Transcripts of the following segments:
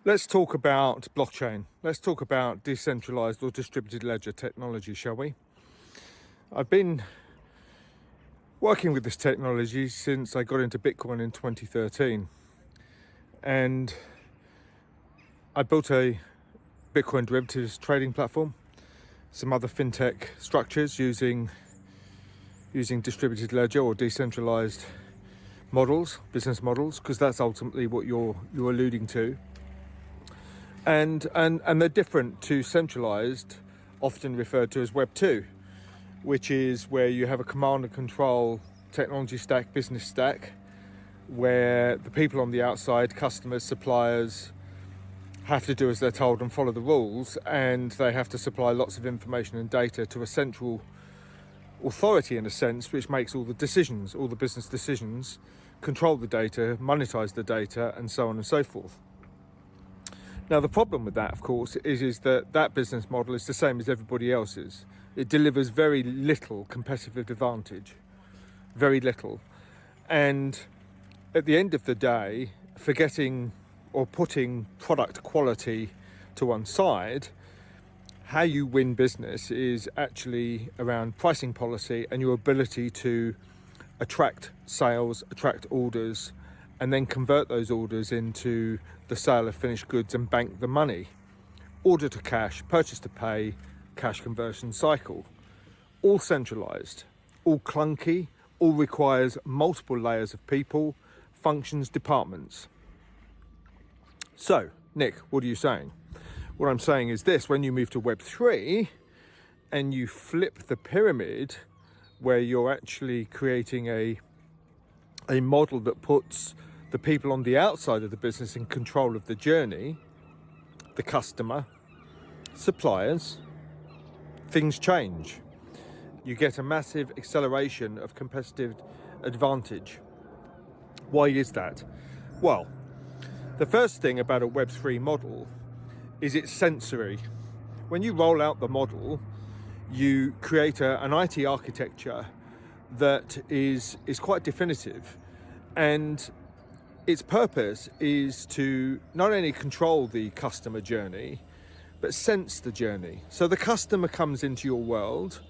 Let's talk about blockchain. Let's talk about decentralized or distributed ledger technology, shall we? I've been working with this technology since I got into Bitcoin in 2013. And I built a Bitcoin derivatives trading platform, some other fintech structures using distributed ledger or decentralized models, business models, because that's ultimately what you're alluding to. And they're different to centralized, often referred to as Web2, which is where you have a command and control technology stack, business stack, where the people on the outside, customers, suppliers, have to do as they're told and follow the rules, and they have to supply lots of information and data to a central authority, in a sense, which makes all the decisions, all the business decisions, control the data, monetize the data, and so on and so forth. Now, the problem with that, of course, is that business model is the same as everybody else's. It delivers very little competitive advantage, very little. And at the end of the day, forgetting or putting product quality to one side, how you win business is actually around pricing policy and your ability to attract sales, attract orders, and then convert those orders into the sale of finished goods and bank the money. Order to cash, purchase to pay, cash conversion cycle. All centralized, all clunky, all requires multiple layers of people, functions, departments. So, Nick, what are you saying? What I'm saying is this: when you move to Web3 and you flip the pyramid, where you're actually creating a model that puts the people on the outside of the business in control of the journey, the customer, suppliers, things change. You get a massive acceleration of competitive advantage. Why is that? Well, the first thing about a Web3 model is it's sensory. When you roll out the model, you create an IT architecture that is quite definitive, and its purpose is to not only control the customer journey, but sense the journey. So the customer comes into your world,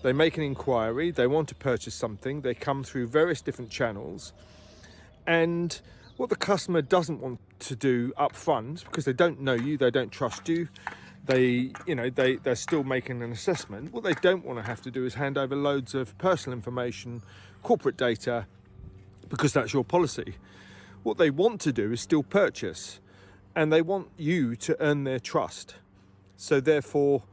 they make an inquiry, they want to purchase something, they come through various different channels, and what the customer doesn't want to do up front, because they don't know you, they don't trust you, they're still making an assessment. What they don't want to have to do is hand over loads of personal information, corporate data, because that's your policy. What they want to do is still purchase, and they want you to earn their trust. So therefore,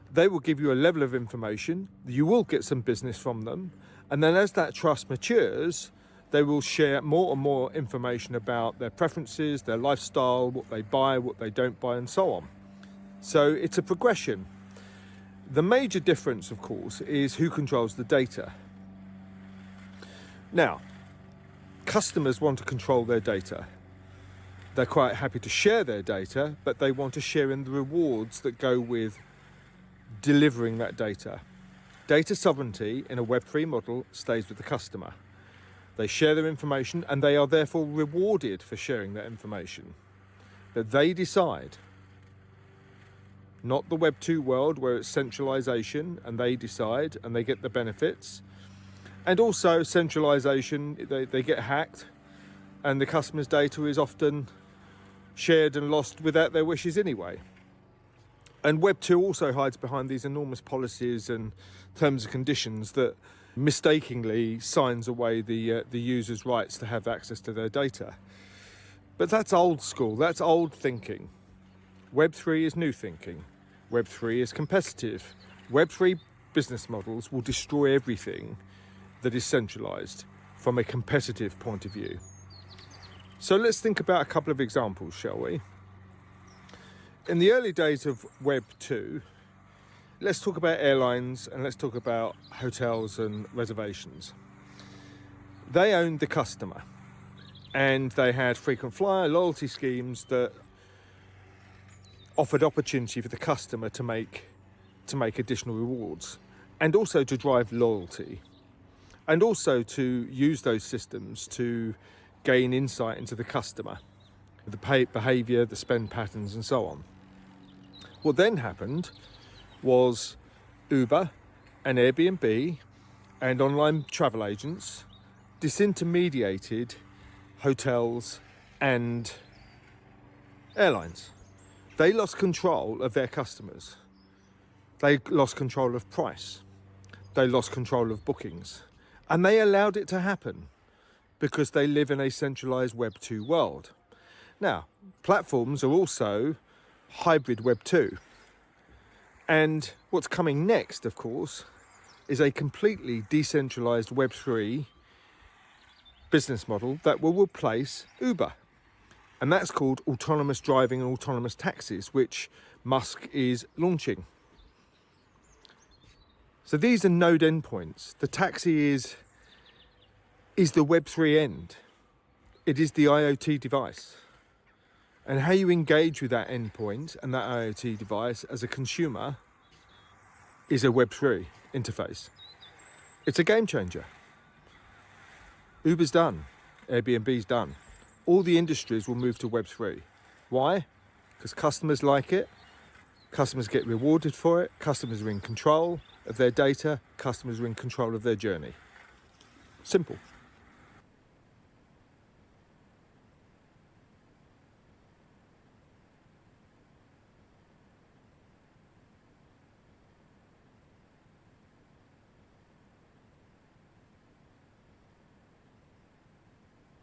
they will give you a level of information, you will get some business from them, and then as that trust matures, they will share more and more information about their preferences, their lifestyle, what they buy, what they don't buy, and so on. So it's a progression. The major difference, of course, is who controls the data. Now, customers want to control their data. They're quite happy to share their data, but they want to share in the rewards that go with delivering that data. Data sovereignty in a Web3 model stays with the customer. They share their information, and they are therefore rewarded for sharing that information. But they decide. Not the Web2 world where it's centralization and they decide and they get the benefits. And also centralization, they get hacked, and the customer's data is often shared and lost without their wishes anyway. And Web2 also hides behind these enormous policies and terms and conditions that mistakenly signs away the user's rights to have access to their data. But that's old school, that's old thinking. Web3 is new thinking. Web3 is competitive. Web3 business models will destroy everything that is centralized from a competitive point of view. So let's think about a couple of examples, shall we? In the early days of Web 2, let's talk about airlines and let's talk about hotels and reservations. They owned the customer, and they had frequent flyer loyalty schemes that offered opportunity for the customer to make additional rewards, and also to drive loyalty, and also to use those systems to gain insight into the customer. the pay behaviour, the spend patterns and so on. What then happened was Uber and Airbnb and online travel agents disintermediated hotels and airlines. They lost control of their customers. They lost control of price. They lost control of bookings. And they allowed it to happen because they live in a centralised Web 2 world. Now, platforms are also hybrid Web 2. And what's coming next, of course, is a completely decentralised Web 3 business model that will replace Uber. And that's called autonomous driving and autonomous taxis, which Musk is launching. So these are node endpoints. The taxi is the Web3 end. It is the IoT device. And how you engage with that endpoint and that IoT device as a consumer is a Web3 interface. It's a game changer. Uber's done. Airbnb's done. All the industries will move to Web3. Why? Because customers like it. Customers get rewarded for it. Customers are in control of their data. Customers are in control of their journey. Simple.